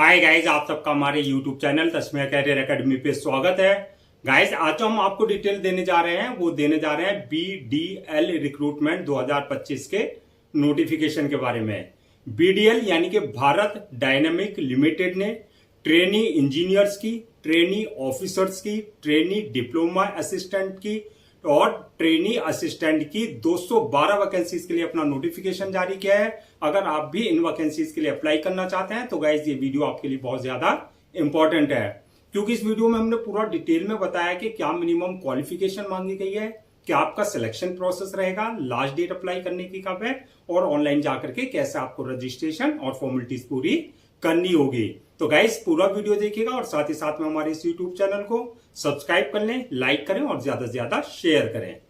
Hi guys, आप सबका हमारे YouTube channel Tasmia career academy पे स्वागत है। गाइज, आज जो हम आपको डिटेल देने जा रहे हैं वो देने जा रहे हैं BDL रिक्रूटमेंट 2025 के नोटिफिकेशन के बारे में। BDL यानी कि भारत डायनेमिक लिमिटेड ने ट्रेनी इंजीनियर्स की, ट्रेनी ऑफिसर्स की, ट्रेनी डिप्लोमा असिस्टेंट की और ट्रेनी असिस्टेंट की 212 वैकेंसीज के लिए अपना नोटिफिकेशन जारी किया है। अगर आप भी इन वैकेंसीज के लिए अप्लाई करना चाहते हैं तो गाइज ये वीडियो आपके लिए बहुत ज्यादा इंपॉर्टेंट है, क्योंकि इस वीडियो में हमने पूरा डिटेल में बताया कि क्या मिनिमम क्वालिफिकेशन मांगी गई है, क्या आपका सिलेक्शन प्रोसेस रहेगा, लास्ट डेट अप्लाई करने की कब है और ऑनलाइन जाकर के कैसे आपको रजिस्ट्रेशन और फॉर्मेलिटीज पूरी करनी होगी। तो गाइस पूरा वीडियो देखिएगा और साथ ही साथ में हमारे इस यूट्यूब चैनल को सब्सक्राइब कर लें, लाइक करें और ज्यादा से ज्यादा शेयर करें।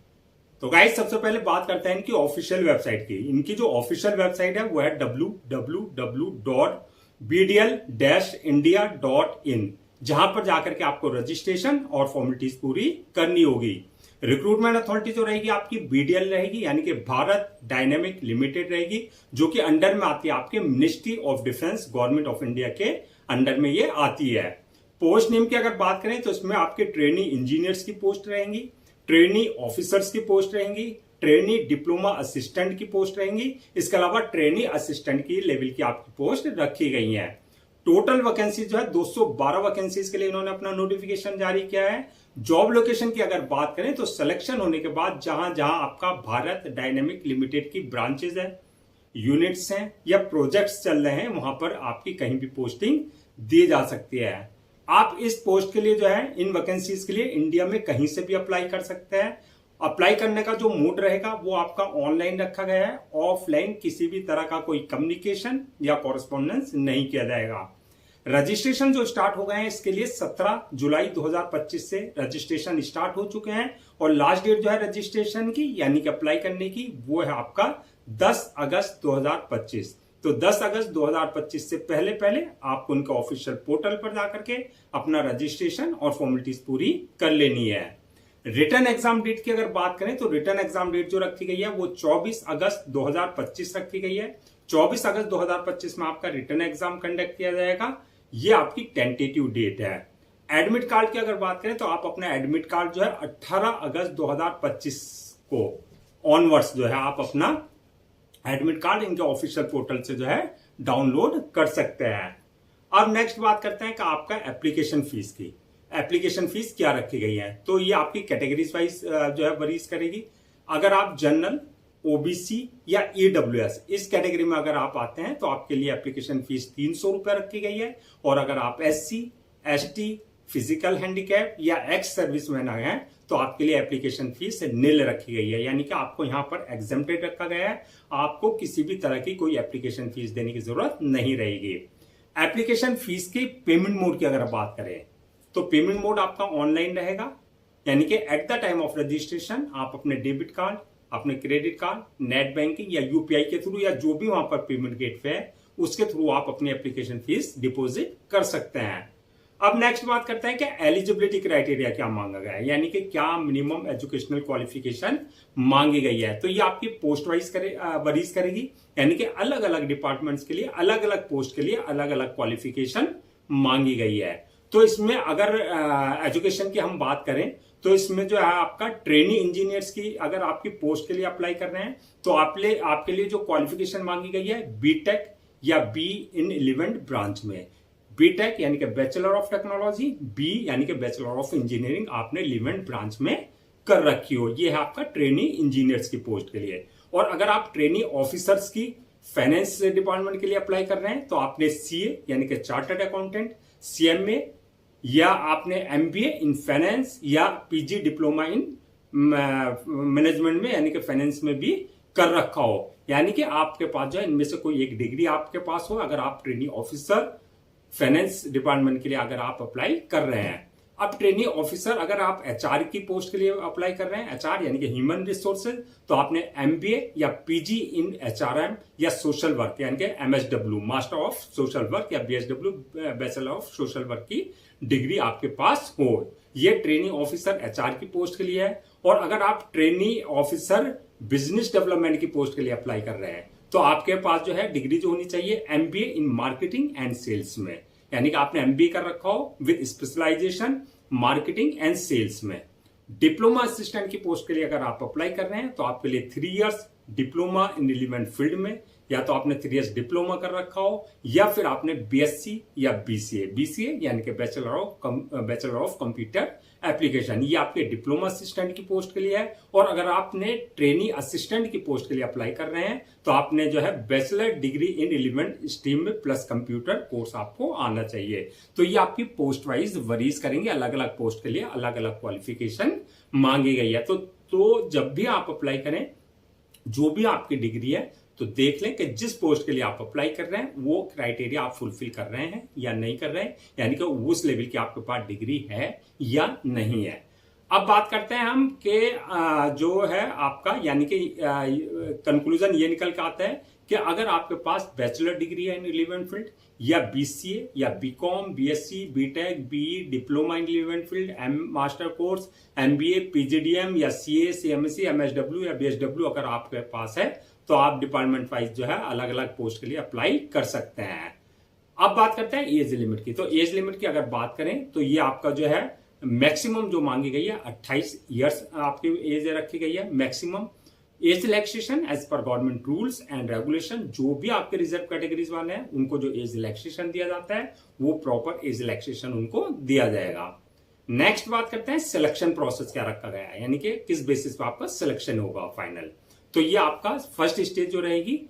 तो गाइस सबसे पहले बात करते हैं इनकी ऑफिशियल वेबसाइट की। इनकी जो ऑफिशियल वेबसाइट है वो है www.bdl-india.in, जहां पर जाकर के आपको रजिस्ट्रेशन और फॉर्मेलिटीज पूरी करनी होगी। रिक्रूटमेंट अथॉरिटी जो रहेगी आपकी BDL रहेगी, यानी कि भारत डायनेमिक लिमिटेड रहेगी, जो कि अंडर में आती है आपके ministry of defence, government of India के अंडर में ये आती है। पोस्ट नेम की अगर बात करें तो इसमें आपके ट्रेनी इंजीनियर्स की पोस्ट रहेंगी, ट्रेनी ऑफिसर्स की पोस्ट रहेंगी, ट्रेनी डिप्लोमा असिस्टेंट की पोस्ट रहेंगी, इसके अलावा ट्रेनी असिस्टेंट की लेवल की आपकी पोस्ट रखी गई है। टोटल वैकेंसी जो है 212 वैकेंसीज के लिए इन्होंने अपना नोटिफिकेशन जारी किया है। जॉब लोकेशन की अगर बात करें तो सिलेक्शन होने के बाद जहां जहां आपका भारत डायनेमिक लिमिटेड की ब्रांचेज है, यूनिट्स हैं या प्रोजेक्ट्स चल रहे हैं, वहां पर आपकी कहीं भी पोस्टिंग दी जा सकती है। आप इस पोस्ट के लिए जो है, इन वैकेंसीज के लिए इंडिया में कहीं से भी अप्लाई कर सकते हैं। अप्लाई करने का जो मोड रहेगा वो आपका ऑनलाइन रखा गया है, ऑफलाइन किसी भी तरह का कोई कम्युनिकेशन या कॉरेस्पॉन्डेंस नहीं किया जाएगा। रजिस्ट्रेशन जो स्टार्ट हो गए हैं इसके लिए 17 जुलाई 2025 से रजिस्ट्रेशन स्टार्ट हो चुके हैं और लास्ट डेट जो है रजिस्ट्रेशन की यानी कि अप्लाई करने की वो है आपका 10 अगस्त 2025। तो 10 अगस्त 2025 से पहले पहले आपको उनका ऑफिशियल पोर्टल पर जाकर के अपना रजिस्ट्रेशन और फॉर्मेलिटीज पूरी कर लेनी है। रिटर्न एग्जाम डेट की अगर बात करें तो रिटर्न एग्जाम डेट जो रखी गई है वो 24 अगस्त 2025 रखी गई है। 24 अगस्त 2025 में आपका रिटर्न एग्जाम कंडक्ट किया जाएगा। ये आपकी टेंटेटिव डेट है। एडमिट कार्ड की अगर बात करें तो आप अपना एडमिट कार्ड जो है 18 अगस्त 2025 को ऑनवर्ड्स जो है आप अपना एडमिट कार्ड इनके ऑफिशियल पोर्टल से जो है डाउनलोड कर सकते हैं। अब नेक्स्ट बात करते हैं कि आपका एप्लीकेशन फीस की। एप्लीकेशन फीस क्या रखी गई है, तो ये आपकी कैटेगरीज वाइज जो है वरीज करेगी। अगर आप जनरल, OBC या EWS इस कैटेगरी में अगर आप आते हैं तो आपके लिए एप्लीकेशन फीस 300 रुपए रखी गई है। और अगर आप SC, ST, फिजिकल हैंडीकैप या एक्स सर्विसमैन हैं तो आपके लिए एप्लीकेशन फीस निल रखी गई है, यानी कि आपको यहां पर एग्जेम्प्टेड रखा गया है। आपको किसी भी तरह की कोई एप्लीकेशन फीस देने की जरूरत नहीं रहेगी। एप्लीकेशन फीस की पेमेंट मोड की अगर बात करें तो पेमेंट मोड आपका ऑनलाइन रहेगा, यानी कि at the time of registration आप अपने डेबिट कार्ड, अपने क्रेडिट कार्ड, नेट बैंकिंग या UPI के थ्रू या जो भी वहां पर पेमेंट गेटवे है उसके थ्रू आप अपनी एप्लीकेशन फीस डिपॉजिट कर सकते हैं। अब नेक्स्ट बात करते हैं कि एलिजिबिलिटी क्राइटेरिया क्या मांगा गया है, यानी कि क्या मिनिमम एजुकेशनल क्वालिफिकेशन मांगी गई है। तो ये आपकी पोस्ट वाइज वरीज करेगी, यानी कि अलग अलग डिपार्टमेंट्स के लिए, अलग अलग पोस्ट के लिए अलग अलग क्वालिफिकेशन मांगी गई है। तो इसमें अगर एजुकेशन की हम बात करें तो इसमें जो है आपका ट्रेनी इंजीनियर्स की अगर आपकी पोस्ट के लिए अप्लाई कर रहे हैं तो आपके लिए जो क्वालिफिकेशन मांगी गई है BTech या B इन इलेवेंट ब्रांच में। BTech यानी कि बैचलर ऑफ टेक्नोलॉजी, B यानी कि बैचलर ऑफ इंजीनियरिंग आपने इलेवेंट ब्रांच में कर रखी हो। ये है आपका ट्रेनी इंजीनियर्स की पोस्ट के लिए। और अगर आप ट्रेनी ऑफिसर्स की फाइनेंस डिपार्टमेंट के लिए अप्लाई कर रहे हैं तो आपने CA यानी कि चार्टर्ड अकाउंटेंट, CMA या आपने MBA इन फाइनेंस या PG डिप्लोमा इन मैनेजमेंट में यानी कि फाइनेंस में भी कर रखा हो, यानी कि आपके पास जो है इनमें से कोई एक डिग्री आपके पास हो अगर आप ट्रेनी ऑफिसर फाइनेंस डिपार्टमेंट के लिए अगर आप अप्लाई कर रहे हैं। अब ट्रेनी ऑफिसर अगर आप HR की पोस्ट के लिए अप्लाई कर रहे हैं, HR यानी कि ह्यूमन रिसोर्सेज, तो आपने MBA या PG इन HRM या सोशल वर्क यानी कि MSW master of social work या BSW bachelor of social work की डिग्री आपके पास हो। ये ट्रेनी ऑफिसर HR की पोस्ट के लिए है। और अगर आप ट्रेनी ऑफिसर बिजनेस डेवलपमेंट की पोस्ट के लिए अप्लाई कर रहे हैं तो आपके पास जो है डिग्री जो होनी चाहिए MBA in marketing and sales में, यानी कि आपने एमबीए कर रखा हो with specialisation marketing and sales में। डिप्लोमा असिस्टेंट की पोस्ट के लिए अगर आप अप्लाई कर रहे हैं तो आपके लिए 3 years diploma in relevant field में, या तो आपने 3 इयर्स डिप्लोमा कर रखा हो या फिर आपने बीएससी या बीसीए यानी कि बैचलर ऑफ कंप्यूटर एप्लीकेशन, ये आपके डिप्लोमा असिस्टेंट की पोस्ट के लिए है। और अगर आपने ट्रेनी असिस्टेंट की पोस्ट के लिए अप्लाई कर रहे हैं तो आपने जो है bachelor degree in relevant stream में प्लस कंप्यूटर कोर्स आपको आना चाहिए। तो ये आपकी पोस्ट वाइज वरीज करेंगे, अलग अलग पोस्ट के लिए अलग अलग क्वालिफिकेशन मांगी गई है। तो जब भी आप अप्लाई करें, जो भी आपकी डिग्री है, तो देख लें कि जिस पोस्ट के लिए आप अप्लाई कर रहे हैं वो क्राइटेरिया आप फुलफिल कर रहे हैं या नहीं कर रहे हैं, यानी कि उस लेवल की आपके पास डिग्री है या नहीं है। अब बात करते हैं हम कि जो है आपका, यानी कि कंक्लूजन ये निकल के आता है कि अगर आपके पास बैचलर डिग्री है इन रिलेवेंट फील्ड, या बीसीए या BCom, BSc, BTech, BE, diploma in relevant field, master course, MBA, PGDM या सीए, सीएमएससी, एमएसडब्ल्यू या बीएसडब्ल्यू अगर आपके पास है तो आप डिपार्टमेंट वाइज जो है अलग अलग पोस्ट के लिए अप्लाई कर सकते हैं। अब बात करते हैं एज लिमिट की। तो एज लिमिट की अगर बात करें तो ये आपका जो है मैक्सिमम जो मांगी गई है 28 इयर्स आपकी एज रखी गई है मैक्सिमम। एज रिलैक्सेशन एज पर गवर्नमेंट रूल्स एंड रेगुलेशन, जो भी आपके रिजर्व कैटेगरीज वाले हैं उनको जो एज रिलैक्सेशन दिया जाता है वो प्रॉपर एज रिलैक्सेशन उनको दिया जाएगा। नेक्स्ट बात करते हैं सिलेक्शन प्रोसेस क्या रखा गया है, यानी कि किस बेसिस पे आपका सिलेक्शन होगा फाइनल। तो ये आपका फर्स्ट स्टेज जो रहेगी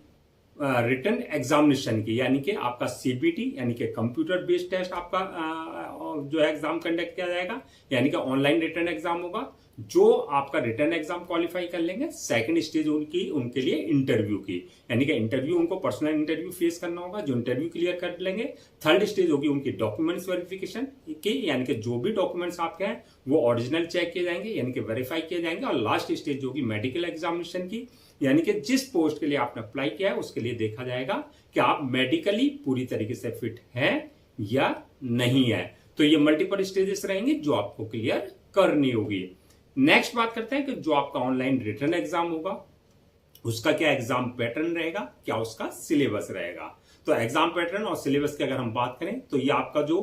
रिटन एग्जामिनेशन की, यानी कि आपका सीबीटी यानी कि कंप्यूटर बेस्ड टेस्ट आपका जो है एग्जाम कंडक्ट किया जाएगा, यानी कि ऑनलाइन रिटन एग्जाम होगा। जो आपका रिटन एग्जाम क्वालिफाई कर लेंगे, सेकंड स्टेज उनके लिए इंटरव्यू की, यानी कि इंटरव्यू उनको पर्सनल इंटरव्यू फेस करना होगा, जो इंटरव्यू क्लियर कर लेंगे। थर्ड स्टेज होगी उनकी डॉक्यूमेंट्स वेरिफिकेशन की, यानी कि जो भी डॉक्यूमेंट्स आपके हैं वो ओरिजिनल चेक किए जाएंगे, यानी कि वेरीफाई किए जाएंगे। और लास्ट स्टेज होगी मेडिकल एग्जामिनेशन की, यानी कि जिस पोस्ट के लिए आपने अप्लाई किया है उसके लिए देखा जाएगा कि आप मेडिकली पूरी तरीके से फिट हैं या नहीं है। तो ये मल्टीपल स्टेजेस रहेंगे जो आपको क्लियर करनी होगी। नेक्स्ट बात करते हैं कि जो आपका ऑनलाइन रिटन एग्जाम होगा उसका क्या एग्जाम पैटर्न रहेगा, क्या उसका सिलेबस रहेगा। तो एग्जाम पैटर्न और सिलेबस की अगर हम बात करें तो ये आपका जो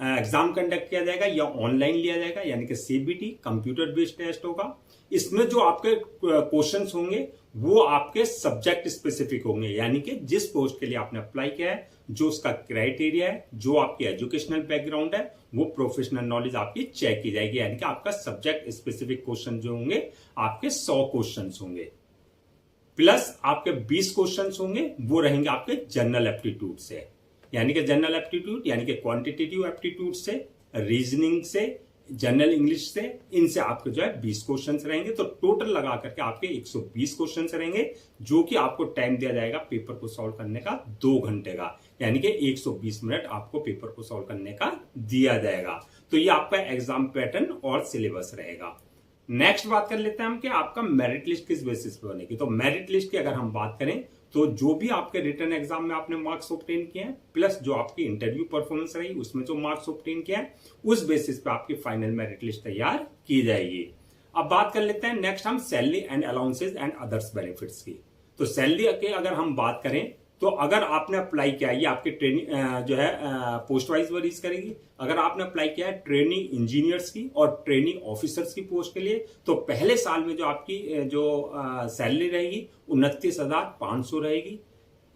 एग्जाम कंडक्ट किया जाएगा या ऑनलाइन लिया जाएगा, यानी कि सीबीटी कंप्यूटर बेस्ड टेस्ट होगा। इसमें जो आपके क्वेश्चंस होंगे वो आपके सब्जेक्ट स्पेसिफिक होंगे, यानी कि जिस पोस्ट के लिए आपने अप्लाई किया है, जो उसका क्राइटेरिया है, जो आपकी एजुकेशनल बैकग्राउंड है, वो प्रोफेशनल नॉलेज आपकी चेक की जाएगी, यानी कि आपका सब्जेक्ट स्पेसिफिक क्वेश्चन जो होंगे आपके 100 क्वेश्चन होंगे, प्लस आपके 20 क्वेश्चन होंगे वो रहेंगे आपके जनरल एप्टीट्यूड से, यानी कि जनरल एप्टीट्यूड यानी कि क्वांटिटेटिव एप्टीट्यूड से, रीजनिंग से, जनरल इंग्लिश से, इनसे आपके जो है 20 क्वेश्चन रहेंगे। तो टोटल लगा करके आपके 120 क्वेश्चन रहेंगे, जो कि आपको टाइम दिया जाएगा पेपर को सॉल्व करने का 2 घंटे का, यानी कि 120 मिनट आपको पेपर को सॉल्व करने का दिया जाएगा। तो ये आपका एग्जाम पैटर्न और सिलेबस रहेगा। नेक्स्ट बात कर लेते हैं हम कि आपका मेरिट लिस्ट किस बेसिस पे बनेगी। तो मेरिट लिस्ट की अगर हम बात करें तो जो भी आपके रिटन एग्जाम में आपने मार्क्स ऑब्टेन किए हैं, प्लस जो आपकी इंटरव्यू परफॉर्मेंस रही उसमें जो मार्क्स ऑब्टेन किए हैं, उस बेसिस पे आपकी फाइनल मेरिट लिस्ट तैयार की जाएगी। अब बात कर लेते हैं नेक्स्ट हम salary and allowances and others benefits की। तो सैलरी की अगर हम बात करें तो अगर आपने अप्लाई किया, ये आपकी ट्रेनिंग जो है पोस्ट वाइज वरीज करेगी। अगर आपने अप्लाई किया है ट्रेनिंग इंजीनियर्स की और ट्रेनिंग ऑफिसर्स की पोस्ट के लिए, तो पहले साल में जो आपकी जो सैलरी रहेगी 29,500 रहेगी।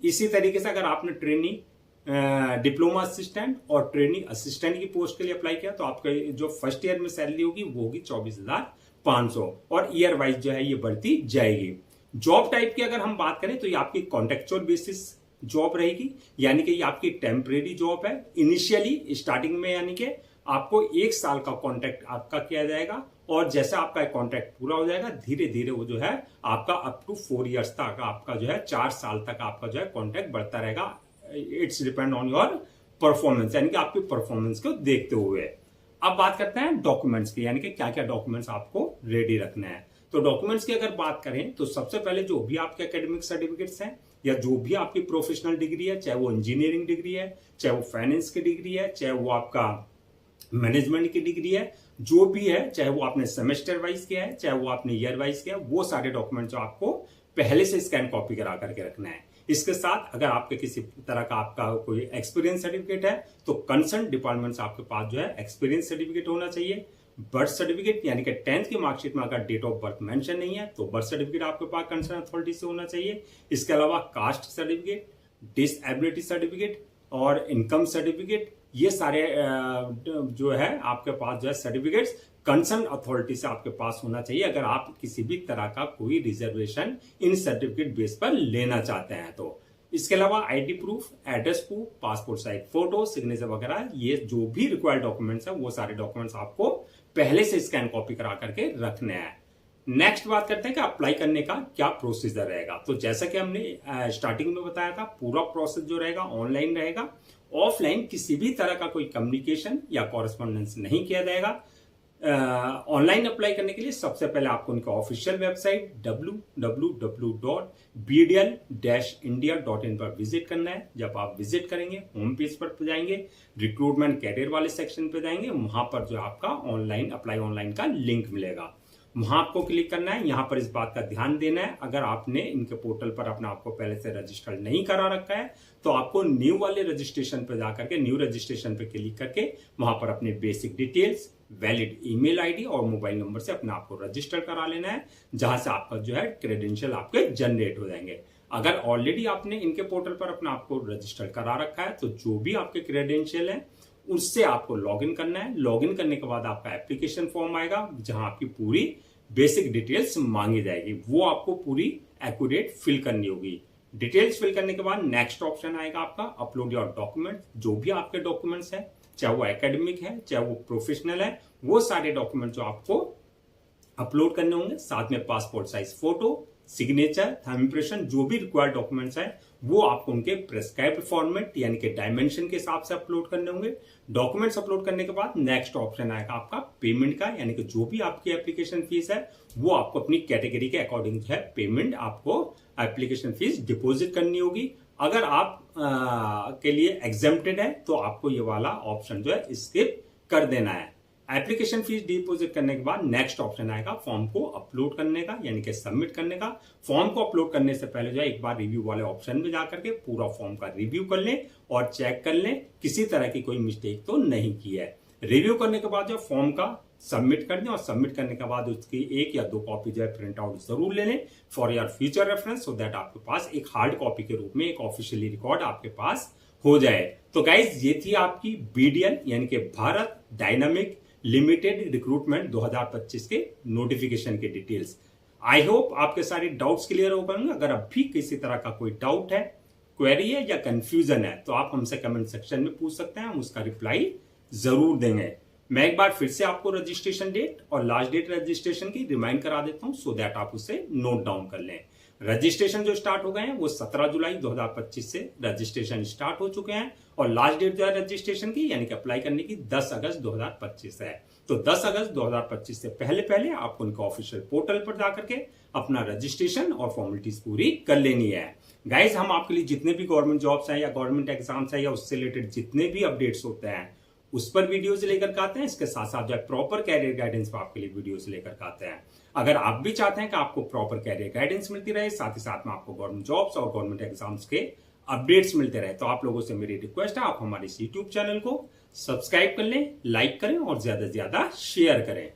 इसी तरीके से अगर आपने ट्रेनिंग डिप्लोमा असिस्टेंट और ट्रेनिंग असिस्टेंट की पोस्ट के लिए अप्लाई किया तो आपका जो फर्स्ट ईयर में सैलरी होगी वो होगी 24,500, और ईयर वाइज जो है ये बढ़ती जाएगी। जॉब टाइप की अगर हम बात करें तो ये आपकी कॉन्ट्रेक्चुअल बेसिस जॉब रहेगी, यानी कि ये आपकी टेम्परेरी जॉब है इनिशियली स्टार्टिंग में, यानी कि आपको 1 साल का कॉन्ट्रैक्ट आपका किया जाएगा, और जैसे आपका कॉन्ट्रैक्ट पूरा हो जाएगा धीरे धीरे वो जो है आपका अप टू 4 इयर्स तक आपका जो है 4 साल तक आपका जो है कॉन्ट्रैक्ट बढ़ता रहेगा। It's depend on your performance, यानी कि आपकी परफॉर्मेंस को देखते हुए। अब बात करते हैं डॉक्यूमेंट्स की, यानी कि क्या क्या डॉक्यूमेंट्स आपको रेडी रखना है। तो डॉक्यूमेंट्स की अगर बात करें तो सबसे पहले जो भी आपके एकेडमिक सर्टिफिकेट्स हैं या जो भी आपकी प्रोफेशनल डिग्री है, चाहे वो इंजीनियरिंग डिग्री है, चाहे वो फाइनेंस की डिग्री है, चाहे वो आपका मैनेजमेंट की डिग्री है, जो भी है, चाहे वो आपने सेमेस्टर वाइज किया है, चाहे वो आपने ईयर वाइज किया है, वो सारे डॉक्यूमेंट्स आपको पहले से स्कैन कॉपी करा करके रखना है। इसके साथ अगर आपके किसी तरह का आपका कोई एक्सपीरियंस सर्टिफिकेट है तो कंसर्न डिपार्टमेंट से आपके पास जो है एक्सपीरियंस सर्टिफिकेट होना चाहिए। बर्थ सर्टिफिकेट यानी कि 10th की मार्कशीट में अगर डेट ऑफ बर्थ मेंशन नहीं है तो बर्थ सर्टिफिकेट आपके पास कंसर्न अथॉरिटी से होना चाहिए। इसके अलावा कास्ट सर्टिफिकेट, डिसएबिलिटी सर्टिफिकेट और इनकम सर्टिफिकेट, ये सारे जो है आपके पास जो है सर्टिफिकेट्स कंसर्न अथॉरिटी से आपके पास होना चाहिए अगर आप किसी भी तरह का कोई रिजर्वेशन इन सर्टिफिकेट बेस पर लेना चाहते हैं तो। इसके अलावा ID proof, address proof, passport size photo, signature वगैरह, ये जो भी रिक्वायर्ड डॉक्यूमेंट्स है वो सारे डॉक्यूमेंट्स आपको पहले से स्कैन कॉपी करा करके रखने हैं। नेक्स्ट बात करते हैं कि अप्लाई करने का क्या प्रोसीजर रहेगा। तो जैसा कि हमने स्टार्टिंग में बताया था, पूरा प्रोसेस जो रहेगा ऑनलाइन रहेगा। ऑफलाइन किसी भी तरह का कोई कम्युनिकेशन या कॉरेस्पॉन्डेंस नहीं किया जाएगा। ऑनलाइन अप्लाई करने के लिए सबसे पहले आपको उनका ऑफिशियल वेबसाइट www.bdl-india.in पर विजिट करना है। जब आप विजिट करेंगे होम पेज पर जाएंगे, रिक्रूटमेंट कैरियर वाले सेक्शन पर जाएंगे, वहां पर जो आपका ऑनलाइन अप्लाई ऑनलाइन का लिंक मिलेगा, वहां आपको क्लिक करना है। यहां पर इस बात का ध्यान देना है, अगर आपने इनके पोर्टल पर अपना आपको पहले से रजिस्टर नहीं करा रखा है तो आपको न्यू वाले रजिस्ट्रेशन पर जाकर के न्यू रजिस्ट्रेशन पे क्लिक करके वहां पर अपने basic details, valid email ID और मोबाइल नंबर से अपने आपको रजिस्टर करा लेना है, जहां से आपका जो है क्रेडेंशियल आपके जनरेट हो जाएंगे। अगर ऑलरेडी आपने इनके पोर्टल पर अपना आपको रजिस्टर करा रखा है तो जो भी आपके क्रेडेंशियल है उससे आपको लॉगिन करना है। लॉगिन करने के बाद आपका एप्लीकेशन फॉर्म आएगा जहां आपकी पूरी बेसिक डिटेल्स मांगी जाएगी, वो आपको पूरी एक्यूरेट फिल करनी होगी। डिटेल्स फिल करने के बाद नेक्स्ट ऑप्शन आएगा आपका अपलोड योर डॉक्यूमेंट। जो भी आपके डॉक्यूमेंट्स हैं, चाहे वो एकेडमिक है चाहे वो प्रोफेशनल है, वो सारे डॉक्यूमेंट जो आपको अपलोड करने होंगे। साथ में passport size photo, signature, thumb impression, जो भी रिक्वायर्ड डॉक्यूमेंट्स हैं वो आपको उनके प्रेस्क्राइब्ड फॉर्मेट यानी कि डायमेंशन के हिसाब से अपलोड करने होंगे। डॉक्यूमेंट्स अपलोड करने के बाद नेक्स्ट ऑप्शन आएगा आपका पेमेंट का, यानी कि जो भी आपकी एप्लीकेशन फीस है वो आपको अपनी कैटेगरी के अकॉर्डिंग जो है पेमेंट आपको एप्लीकेशन फीस डिपॉजिट करनी होगी। अगर आप के लिए एग्जेम्प्टेड है तो आपको ये वाला ऑप्शन जो है स्किप कर देना है। एप्लीकेशन फीस डिपॉजिट करने के बाद नेक्स्ट ऑप्शन आएगा फॉर्म को अपलोड करने का, यानी कि सबमिट करने का। फॉर्म को अपलोड करने से पहले जो है एक बार रिव्यू वाले ऑप्शन में जाकर के पूरा फॉर्म का रिव्यू कर लें और चेक कर लें किसी तरह की कोई मिस्टेक तो नहीं की है। रिव्यू करने के बाद जो फॉर्म का सबमिट कर दें और सबमिट करने के बाद उसकी 1 या 2 कॉपी जो है प्रिंट आउट जरूर ले लें for your future reference, so that आपके पास एक हार्ड कॉपी के रूप में एक ऑफिशियली रिकॉर्ड आपके पास हो जाए। तो गाइज ये थी आपकी बीडीएल यानी कि भारत डायनामिक लिमिटेड रिक्रूटमेंट 2025 के नोटिफिकेशन के डिटेल्स। आई होप आपके सारे डाउट्स क्लियर हो पाएंगे। अगर अब भी किसी तरह का कोई डाउट है, क्वेरी है या कंफ्यूजन है तो आप हमसे कमेंट सेक्शन में पूछ सकते हैं, हम उसका रिप्लाई जरूर देंगे। मैं एक बार फिर से आपको रजिस्ट्रेशन डेट और लास्ट डेट रजिस्ट्रेशन की रिमाइंड करा देता हूं सो दैट आप उसे नोट डाउन कर लें। रजिस्ट्रेशन जो स्टार्ट हो गए हैं वो 17 जुलाई 2025 से रजिस्ट्रेशन स्टार्ट हो चुके हैं और लास्ट डेट जो है रजिस्ट्रेशन की यानी कि अप्लाई करने की 10 अगस्त 2025 है। तो 10 अगस्त 2025 से पहले पहले आपको उनका ऑफिशियल पोर्टल पर जाकर के अपना रजिस्ट्रेशन और फॉर्मेलिटीज पूरी कर लेनी है। गाइज हम आपके लिए जितने भी गवर्नमेंट जॉब्स हैं या गवर्नमेंट एग्जाम्स है या उससे रिलेटेड जितने भी अपडेट्स होते हैं उस पर वीडियोस लेकर के आते हैं। इसके साथ साथ जो है प्रॉपर कैरियर गाइडेंस पर आपके लिए वीडियोस लेकर के आते हैं। अगर आप भी चाहते हैं कि आपको प्रॉपर कैरियर गाइडेंस मिलती रहे, साथ ही साथ में आपको गवर्नमेंट जॉब्स और गवर्नमेंट एग्जाम्स के अपडेट्स मिलते रहे, तो आप लोगों से मेरी रिक्वेस्ट है आप हमारे इस यूट्यूब चैनल को सब्सक्राइब कर लें, लाइक करें और ज्यादा से ज्यादा शेयर करें।